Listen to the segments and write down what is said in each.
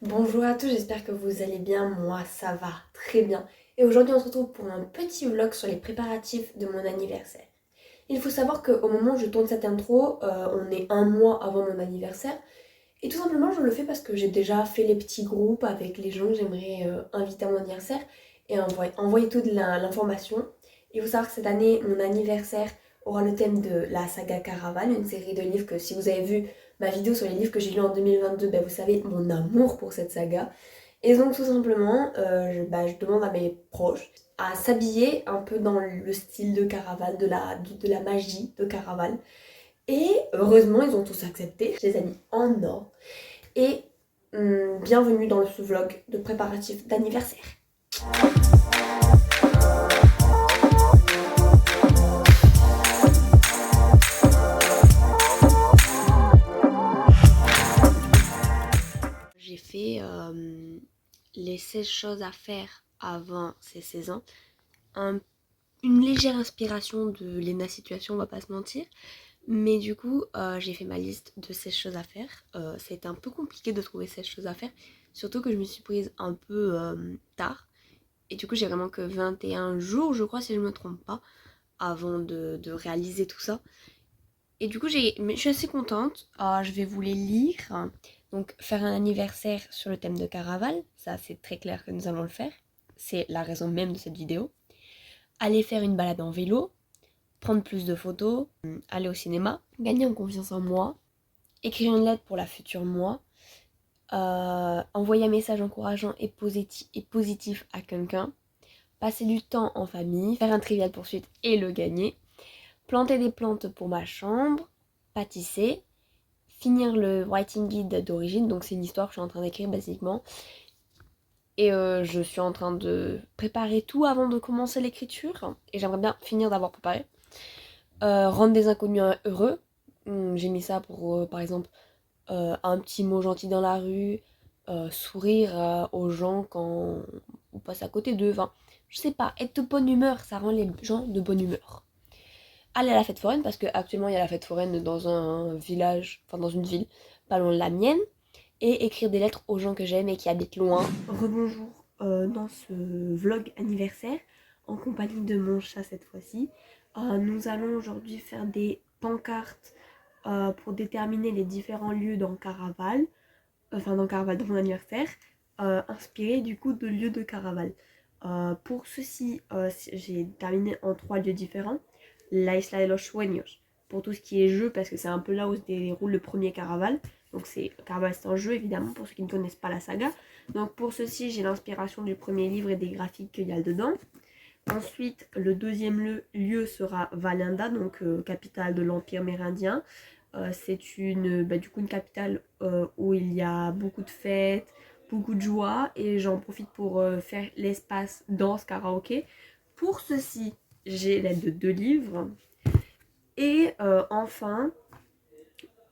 Bonjour à tous, j'espère que vous allez bien, moi ça va très bien. Et aujourd'hui on se retrouve pour un petit vlog sur les préparatifs de mon anniversaire. Il faut savoir qu'au moment où je tourne cette intro, on est un mois avant mon anniversaire. Et tout simplement je le fais parce que j'ai déjà fait les petits groupes avec les gens que j'aimerais inviter à mon anniversaire et envoyer toute l'information. Il faut savoir que cette année, mon anniversaire aura le thème de la saga Caraval, une série de livres que si vous avez vu ma vidéo sur les livres que j'ai lus en 2022, ben vous savez mon amour pour cette saga. Et donc tout simplement, je demande à mes proches à s'habiller un peu dans le style de Caraval, de la magie de Caraval. Et heureusement, ils ont tous accepté. Je les ai mis en or. Et bienvenue dans ce vlog de préparatifs d'anniversaire. J'ai fait les 16 choses à faire avant ces 16 ans. Une légère inspiration de Lena Situation, on va pas se mentir. Mais du coup, j'ai fait ma liste de 16 choses à faire. C'était un peu compliqué de trouver 16 choses à faire. Surtout que je me suis prise un peu tard. Et du coup, j'ai vraiment que 21 jours, je crois, si je ne me trompe pas, avant de réaliser tout ça. Et du coup, je suis assez contente. Je vais vous les lire. Donc, faire un anniversaire sur le thème de Caraval. Ça, c'est très clair que nous allons le faire. C'est la raison même de cette vidéo. Aller faire une balade en vélo. Prendre plus de photos. Aller au cinéma. Gagner en confiance en moi. Écrire une lettre pour la future moi. Envoyer un message encourageant et positif à quelqu'un. Passer du temps en famille. Faire un trivial poursuite et le gagner. Planter des plantes pour ma chambre, pâtisser, finir le writing guide d'origine, donc c'est une histoire que je suis en train d'écrire basiquement. Et je suis en train de préparer tout avant de commencer l'écriture. Et j'aimerais bien finir d'avoir préparé. Rendre des inconnus heureux. J'ai mis ça pour, par exemple, un petit mot gentil dans la rue, sourire aux gens quand on passe à côté d'eux. Enfin, je sais pas, être de bonne humeur, ça rend les gens de bonne humeur. Aller à la fête foraine parce qu'actuellement il y a la fête foraine dans un village, enfin dans une ville pas loin de la mienne, et écrire des lettres aux gens que j'aime et qui habitent loin. Rebonjour dans ce vlog anniversaire en compagnie de mon chat cette fois-ci. Nous allons aujourd'hui faire des pancartes pour déterminer les différents lieux dans Caraval, dans Caraval dans mon anniversaire, inspirés du coup de lieux de Caraval. Pour ceci, j'ai terminé en 3 lieux différents. La Isla de los Sueños, pour tout ce qui est jeu, parce que c'est un peu là où se déroule le premier Caraval. Donc Caraval c'est un jeu évidemment, pour ceux qui ne connaissent pas la saga. Donc pour ceci, j'ai l'inspiration du premier livre et des graphiques qu'il y a dedans. Ensuite, le deuxième lieu sera Valinda, donc capitale de l'Empire mérindien. C'est du coup une capitale où il y a beaucoup de fêtes, beaucoup de joie, et j'en profite pour faire l'espace danse karaoké. Pour ceci, j'ai l'aide de 2 livres. Et enfin,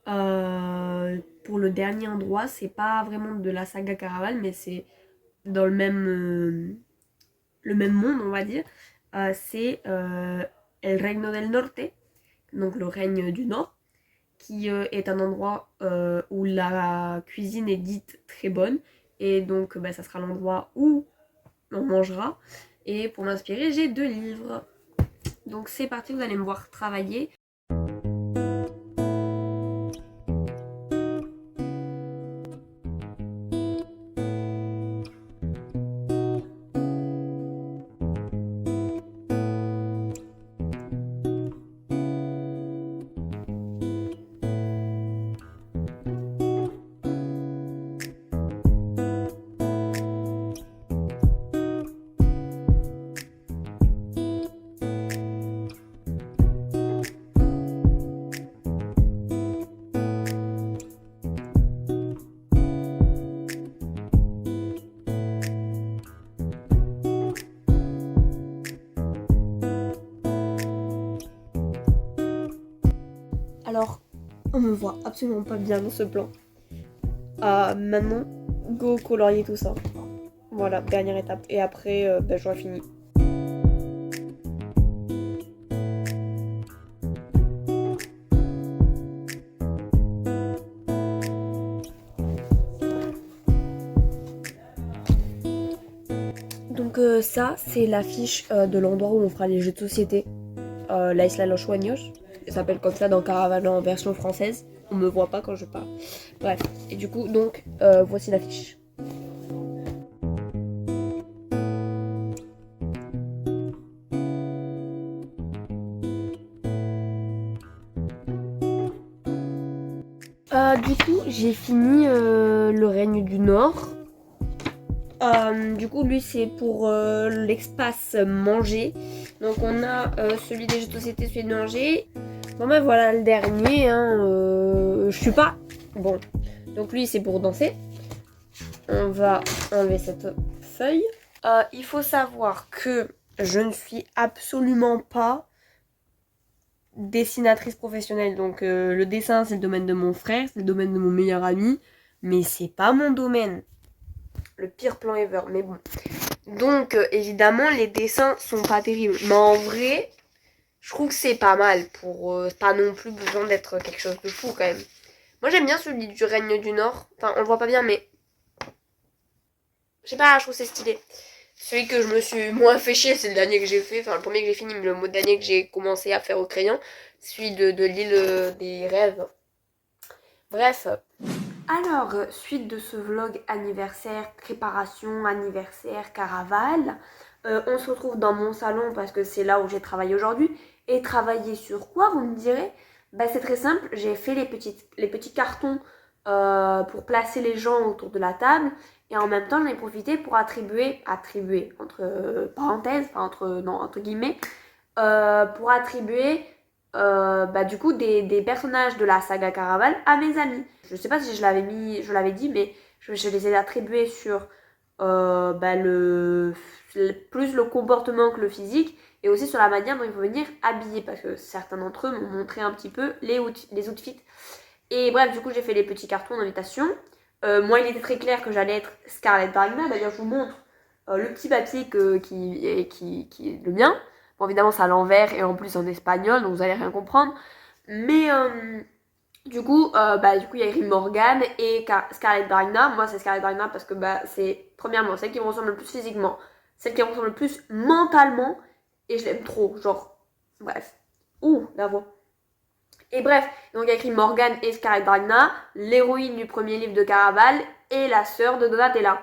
pour le dernier endroit, c'est pas vraiment de la saga Caraval, mais c'est dans le même monde, on va dire. C'est El Reino del Norte, donc le règne du Nord, qui est un endroit où la cuisine est dite très bonne. Et donc, ça sera l'endroit où on mangera. Et pour m'inspirer, j'ai 2 livres. Donc c'est parti, vous allez me voir travailler. Alors, on me voit absolument pas bien dans ce plan. Maintenant, go colorier tout ça. Voilà, dernière étape. Et après, j'aurai fini. ça, c'est l'affiche de l'endroit où on fera les jeux de société. La Isla Los Sueños. Ça s'appelle comme ça dans Caravane en version française. On me voit pas quand je parle. Bref. Et du coup, donc, voici l'affiche. Du coup, j'ai fini le règne du Nord. Du coup, lui, c'est pour l'espace manger. Donc, on a celui des jeux de société, celui de manger. Bon, ben voilà le dernier. Je suis pas. Bon. Donc, lui, c'est pour danser. On va enlever cette feuille. Il faut savoir que je ne suis absolument pas dessinatrice professionnelle. Donc, le dessin, c'est le domaine de mon frère, c'est le domaine de mon meilleur ami. Mais c'est pas mon domaine. Le pire plan ever, mais bon. Donc, évidemment, les dessins sont pas terribles. Mais en vrai, je trouve que c'est pas mal pour pas non plus besoin d'être quelque chose de fou quand même. Moi, j'aime bien celui du règne du Nord. Enfin, on le voit pas bien, mais je sais pas, je trouve que c'est stylé. Celui que je me suis moins fait chier, c'est le dernier que j'ai fait. Enfin, le premier que j'ai fini, mais le mot dernier que j'ai commencé à faire au crayon. Celui de l'île des rêves. Bref. Alors, suite de ce vlog anniversaire, préparation, anniversaire, caravane, on se retrouve dans mon salon parce que c'est là où j'ai travaillé aujourd'hui. Et travailler sur quoi, vous me direz? Bah, c'est très simple, j'ai fait les petits cartons pour placer les gens autour de la table. Et en même temps, j'en ai profité pour attribuer entre parenthèses, enfin entre guillemets, pour attribuer du coup des personnages de la saga Caraval à mes amis. Je sais pas si je l'avais dit, mais je les ai attribués sur plus le comportement que le physique et aussi sur la manière dont ils vont venir habillés parce que certains d'entre eux m'ont montré un petit peu les outfits. Et bref, du coup, j'ai fait les petits cartons d'invitation. Moi, il était très clair que j'allais être Scarlett Dragna. D'ailleurs, je vous montre le petit papier qui est le mien. Bon, évidemment, c'est à l'envers et en plus en espagnol, donc vous allez rien comprendre. Mais du coup, il y a écrit Morgane et Scarlett Dragna. Moi, c'est Scarlett Dragna parce que c'est premièrement celle qui me ressemble le plus physiquement, celle qui me ressemble le plus mentalement, et je l'aime trop. Genre, bref. Ouh, la voix. Et bref, donc il y a écrit Morgane et Scarlett Dragna, l'héroïne du premier livre de Caraval et la sœur de Donatella.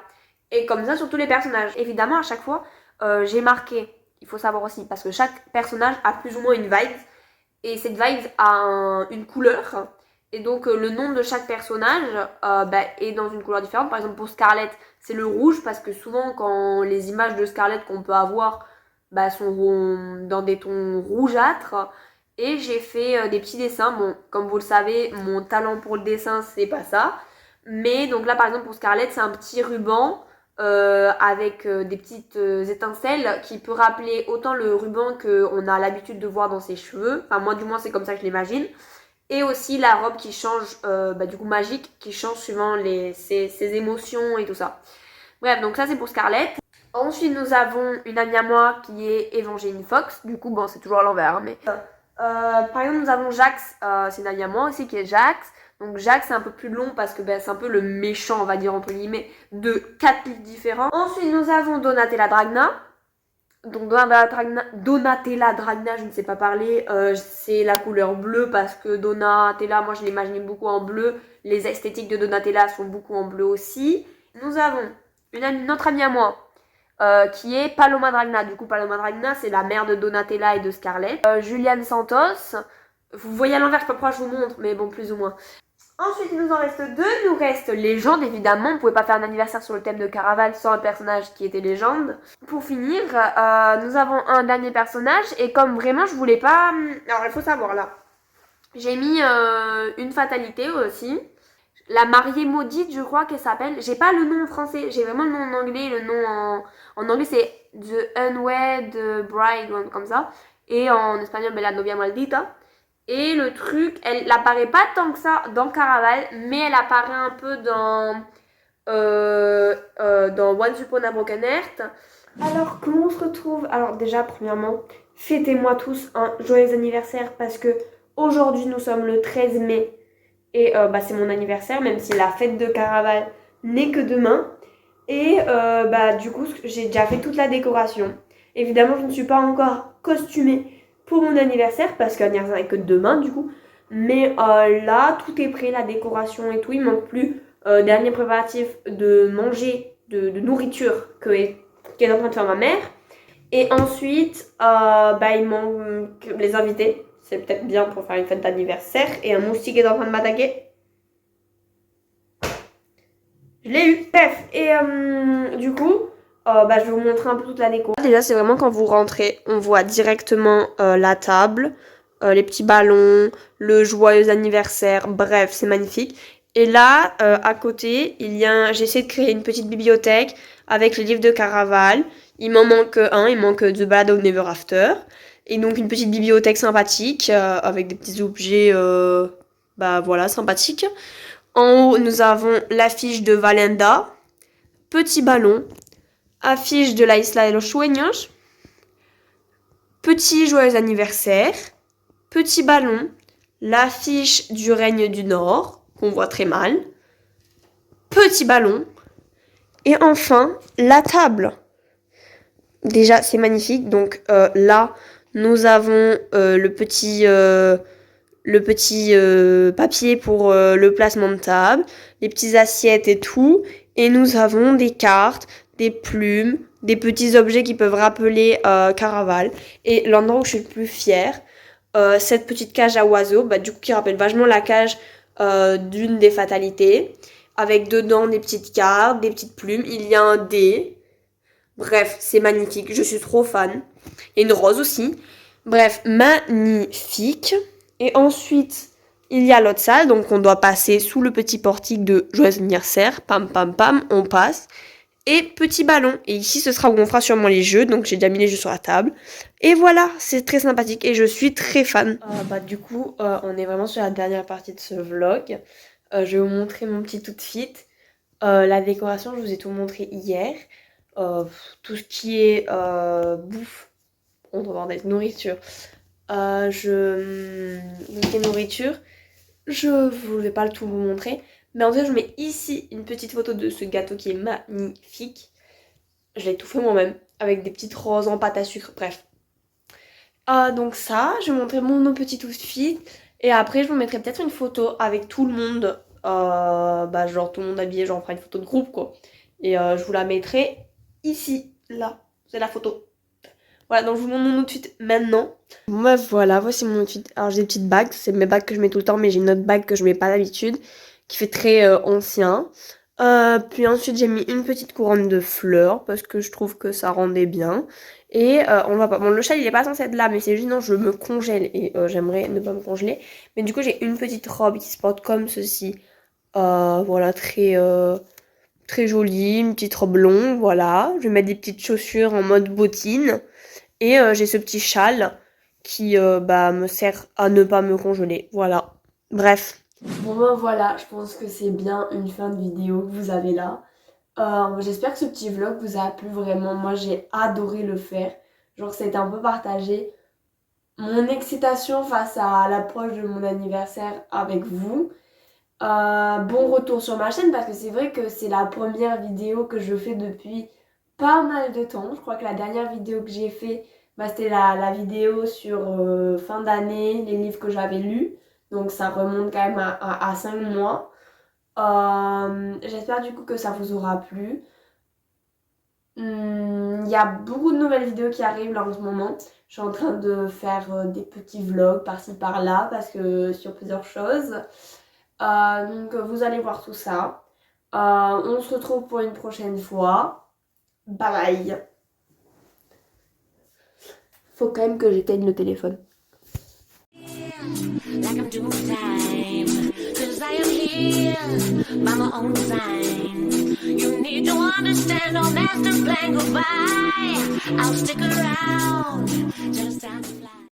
Et comme ça sur tous les personnages. Évidemment, à chaque fois, j'ai marqué, il faut savoir aussi, parce que chaque personnage a plus ou moins une vibe. Et cette vibe a une couleur. Et donc le nom de chaque personnage est dans une couleur différente. Par exemple pour Scarlett, c'est le rouge parce que souvent quand les images de Scarlett qu'on peut avoir sont dans des tons rougeâtres. Et j'ai fait des petits dessins. Bon, comme vous le savez, mon talent pour le dessin, c'est pas ça. Mais donc là, par exemple, pour Scarlett, c'est un petit ruban avec des petites étincelles qui peut rappeler autant le ruban qu'on a l'habitude de voir dans ses cheveux. Enfin, moi, du moins, c'est comme ça que je l'imagine. Et aussi la robe qui change, du coup magique, qui change suivant ses émotions et tout ça. Bref, donc ça, c'est pour Scarlett. Ensuite, nous avons une amie à moi qui est Evangeline Fox. Du coup, bon, c'est toujours à l'envers, hein, mais... par exemple, nous avons Jax, c'est une amie à moi aussi qui est Jax. Donc Jax, c'est un peu plus long parce que c'est un peu le méchant, on va dire, entre guillemets, de 4 livres différents. Ensuite, nous avons Donatella Dragna. Donc Donatella Dragna, je ne sais pas parler, c'est la couleur bleue parce que Donatella, moi je l'imaginais beaucoup en bleu. Les esthétiques de Donatella sont beaucoup en bleu aussi. Nous avons notre amie à moi, qui est Paloma Dragna. Du coup, Paloma Dragna, c'est la mère de Donatella et de Scarlett. Juliane Santos. Vous voyez à l'envers, je sais pas pourquoi je vous montre, mais bon, plus ou moins. Ensuite, il nous en reste deux. Il nous reste Légende, évidemment. On ne pouvait pas faire un anniversaire sur le thème de Caraval sans un personnage qui était Légende. Pour finir, nous avons un dernier personnage. Et comme vraiment, je voulais pas... Alors, il faut savoir, là. J'ai mis une fatalité aussi. La mariée maudite, je crois qu'elle s'appelle. J'ai pas le nom en français, j'ai vraiment le nom en anglais. Le nom en anglais, c'est The Unwed Bride, ou comme ça. Et en espagnol, la novia maldita. Et le truc, elle apparaît pas tant que ça dans Caraval, mais elle apparaît un peu dans Once Upon a Broken Heart. Alors, comment on se retrouve? Alors déjà, premièrement, fêtez-moi tous un joyeux anniversaire parce que aujourd'hui, nous sommes le 13 mai. Et c'est mon anniversaire, même si la fête de Caraval n'est que demain. Et du coup, j'ai déjà fait toute la décoration. Évidemment, je ne suis pas encore costumée pour mon anniversaire parce que l'anniversaire est que demain du coup. Mais là, tout est prêt, la décoration et tout. Il manque plus dernier préparatif de manger, de nourriture qu'est en train de faire ma mère. Et ensuite, il manque les invités. C'est peut-être bien pour faire une fête d'anniversaire. Et un moustique est en train de m'attaquer. Je l'ai eu. Bref, et du coup, je vais vous montrer un peu toute la déco. Déjà, c'est vraiment quand vous rentrez, on voit directement la table, les petits ballons, le joyeux anniversaire. Bref, c'est magnifique. Et là, à côté, j'ai essayé de créer une petite bibliothèque avec les livres de Caraval. Il m'en manque un, il manque The Ballad of Never After. Et donc une petite bibliothèque sympathique avec des petits objets, sympathiques. En haut, nous avons l'affiche de Valenda, petit ballon, affiche de la Isla de los Sueños, petit joyeux anniversaire, petit ballon, l'affiche du règne du Nord, qu'on voit très mal, petit ballon, et enfin, la table. Déjà, c'est magnifique. Donc là, nous avons le petit papier pour le placement de table, les petites assiettes et tout. Et nous avons des cartes, des plumes, des petits objets qui peuvent rappeler Caraval. Et l'endroit où je suis le plus fière, cette petite cage à oiseaux, du coup qui rappelle vachement la cage d'une des fatalités, avec dedans des petites cartes, des petites plumes. Il y a un dé. Bref, c'est magnifique. Je suis trop fan. Et une rose aussi. Bref, magnifique. Et ensuite, il y a l'autre salle, donc on doit passer sous le petit portique de joyeux anniversaire. Pam, pam, pam, on passe. Et petit ballon. Et ici, ce sera où on fera sûrement les jeux. Donc j'ai déjà mis les jeux sur la table. Et voilà, c'est très sympathique et je suis très fan. Du coup, on est vraiment sur la dernière partie de ce vlog. Je vais vous montrer mon petit outfit. La décoration, je vous ai tout montré hier. Tout ce qui est bouffe, entre parenthèses, nourriture. Tout ce qui est nourriture, je ne vais pas tout vous montrer. Mais en tout cas, je vous mets ici une petite photo de ce gâteau qui est magnifique. Je l'ai tout fait moi-même, avec des petites roses en pâte à sucre, bref. Donc ça, je vais vous montrer mon petit outfit. Et après, je vous mettrai peut-être une photo avec tout le monde. Genre tout le monde habillé, genre on fera une photo de groupe quoi. Et je vous la mettrai ici, là. C'est la photo. Voilà, donc je vous montre mon outfit maintenant. Bon voilà, voici mon outfit. Alors j'ai des petites bagues, c'est mes bagues que je mets tout le temps, mais j'ai une autre bague que je mets pas d'habitude, qui fait très ancien. Puis ensuite j'ai mis une petite couronne de fleurs, parce que je trouve que ça rendait bien. Et on va pas... Bon, le châle il est pas censé être là, mais c'est juste non, je me congèle et j'aimerais ne pas me congeler. Mais du coup j'ai une petite robe qui se porte comme ceci. Voilà, très jolie, une petite robe longue, voilà. Je vais mettre des petites chaussures en mode bottine. Et j'ai ce petit châle qui me sert à ne pas me congeler. Voilà. Bref. Bon voilà, je pense que c'est bien une fin de vidéo que vous avez là. J'espère que ce petit vlog vous a plu vraiment. Moi j'ai adoré le faire. Genre c'était un peu partagé. Mon excitation face à l'approche de mon anniversaire avec vous. Bon retour sur ma chaîne parce que c'est vrai que c'est la première vidéo que je fais depuis pas mal de temps. Je crois que la dernière vidéo que j'ai fait, c'était la vidéo sur fin d'année, les livres que j'avais lus. Donc ça remonte quand même à 5 mois. J'espère du coup que ça vous aura plu. Il y a beaucoup de nouvelles vidéos qui arrivent là en ce moment. Je suis en train de faire des petits vlogs par-ci par-là parce que sur plusieurs choses. Donc vous allez voir tout ça. On se retrouve pour une prochaine fois. Bye bye. Faut quand même que j'éteigne le téléphone. Like I'm doing time, 'cause I am here by my own design. You need to understand, no master plan goodbye. I'll stick around just